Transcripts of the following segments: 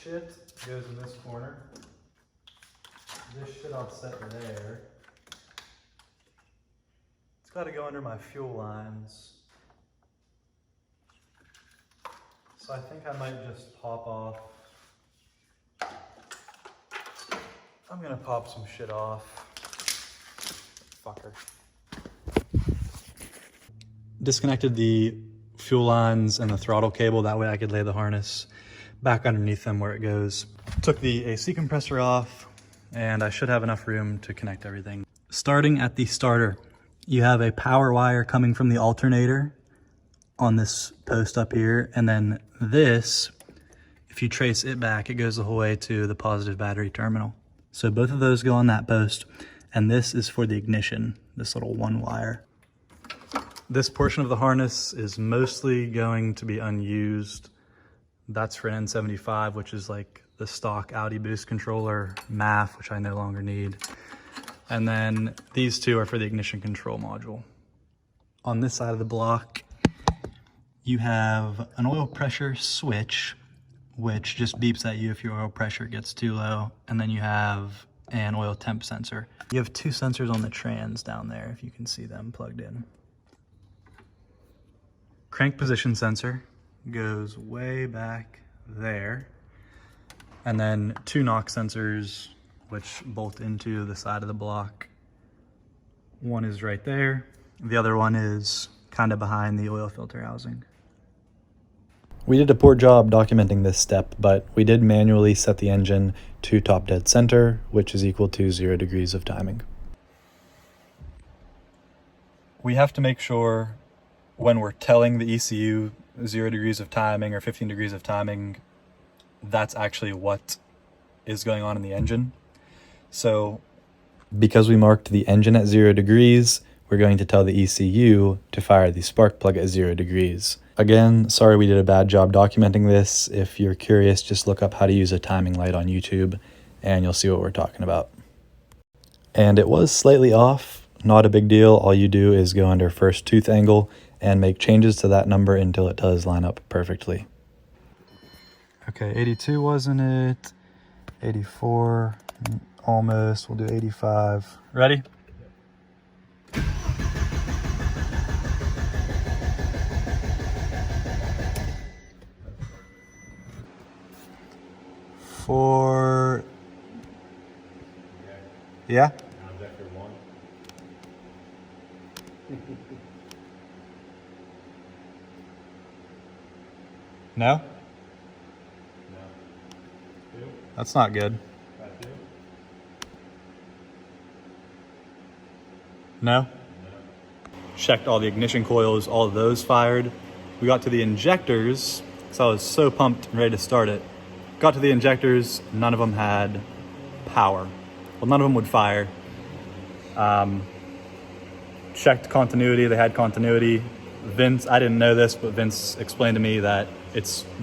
shit goes in this corner. This shit I'll set there. It's got to go under my fuel lines. So I think I might just pop off. I'm gonna pop some shit off. Fucker. Disconnected the fuel lines and the throttle cable, that way I could lay the harness back underneath them where it goes. Took the AC compressor off, and I should have enough room to connect everything. Starting at the starter, you have a power wire coming from the alternator on this post up here, and then this, if you trace it back, it goes the whole way to the positive battery terminal. So both of those go on that post, and this is for the ignition, this little one wire. This portion of the harness is mostly going to be unused. That's for an N75, which is like the stock Audi boost controller, MAF, which I no longer need. And then these two are for the ignition control module. On this side of the block, you have an oil pressure switch, which just beeps at you if your oil pressure gets too low. And then you have an oil temp sensor. You have two sensors on the trans down there, if you can see them plugged in. Crank position sensor goes way back there. And then two knock sensors, which bolt into the side of the block. One is right there. The other one is kind of behind the oil filter housing. We did a poor job documenting this step, but we did manually set the engine to top dead center, which is equal to 0 degrees of timing. We have to make sure when we're telling the ECU 0 degrees of timing or 15 degrees of timing, that's actually what is going on in the engine. So because we marked the engine at 0 degrees, we're going to tell the ECU to fire the spark plug at 0 degrees. Again, sorry we did a bad job documenting this. If you're curious, just look up how to use a timing light on YouTube and you'll see what we're talking about. And it was slightly off, not a big deal. All you do is go under first tooth angle and make changes to that number until it does line up perfectly. Okay, 82 wasn't it? 84, almost. We'll do 85. Ready? For, yeah? Injector 1. No? No. 2. That's not good. Got 2. No? No. Checked all the ignition coils, all of those fired. We got to the injectors, because I was so pumped and ready to start it. Got to the injectors, none of them had power. Well, none of them would fire. Checked continuity, they had continuity. Vince, I didn't know this, but Vince explained to me that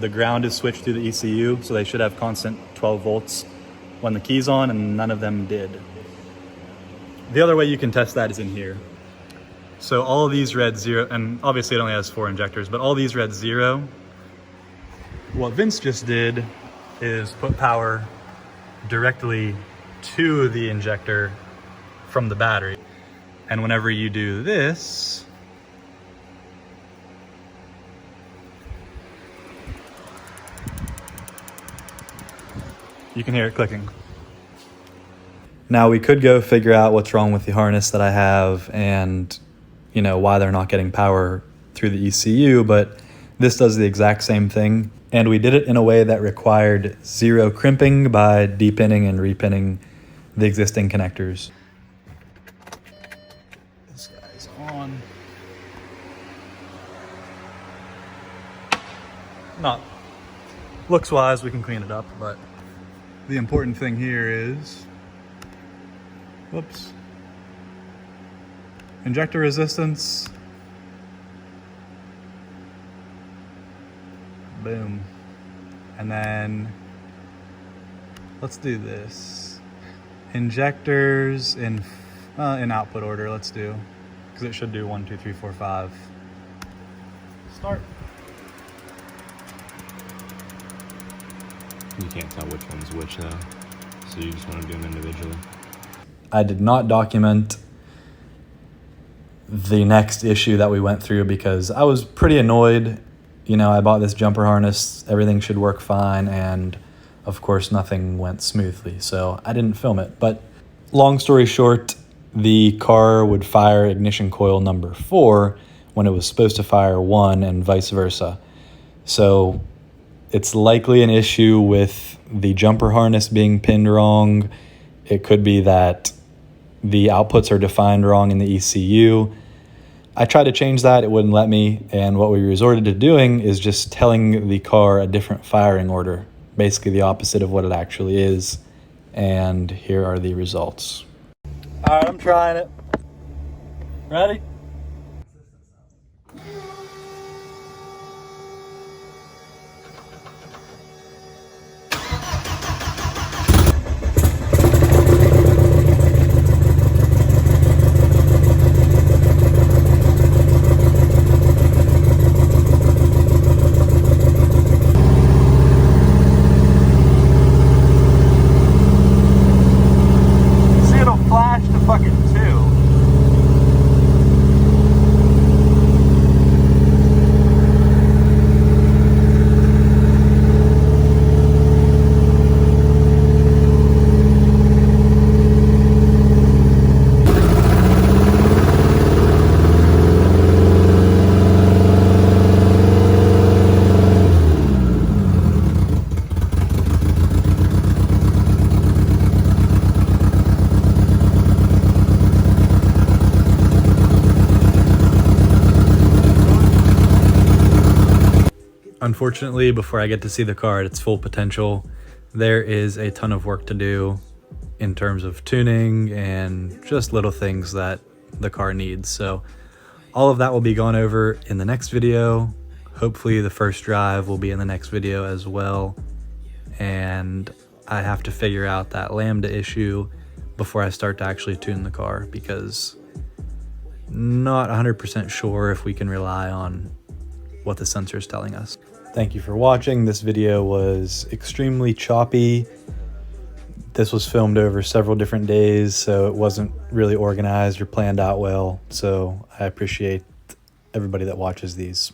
the ground is switched to the ECU, so they should have constant 12 volts when the key's on, and none of them did. The other way you can test that is in here. So all of these read 0, and obviously it only has 4 injectors, but all these read 0. What Vince just did is put power directly to the injector from the battery. And whenever you do this, you can hear it clicking. Now we could go figure out what's wrong with the harness that I have and, you know, why they're not getting power through the ECU, but this does the exact same thing. And we did it in a way that required 0 crimping by depinning and repinning the existing connectors. This guy's on. Not looks wise, we can clean it up, but the important thing here is, whoops, injector resistance. Boom. And then let's do this. Injectors in output order, let's do, because it should do 1, 2, 3, 4, 5. Start. You can't tell which one's which though, so you just want to do them individually. I did not document the next issue that we went through because I was pretty annoyed. You know, I bought this jumper harness, everything should work fine, and of course nothing went smoothly, so I didn't film it. But long story short, the car would fire ignition coil number 4 when it was supposed to fire 1 and vice versa. So it's likely an issue with the jumper harness being pinned wrong. It could be that the outputs are defined wrong in the ECU. I tried to change that, it wouldn't let me, and what we resorted to doing is just telling the car a different firing order, basically the opposite of what it actually is, and here are the results. All right, I'm trying it. Ready? Unfortunately, before I get to see the car at its full potential, there is a ton of work to do in terms of tuning and just little things that the car needs. So all of that will be gone over in the next video. Hopefully the first drive will be in the next video as well. And I have to figure out that lambda issue before I start to actually tune the car, because not 100% sure if we can rely on what the sensor is telling us. Thank you for watching. This video was extremely choppy. This was filmed over several different days, so it wasn't really organized or planned out well. So I appreciate everybody that watches these.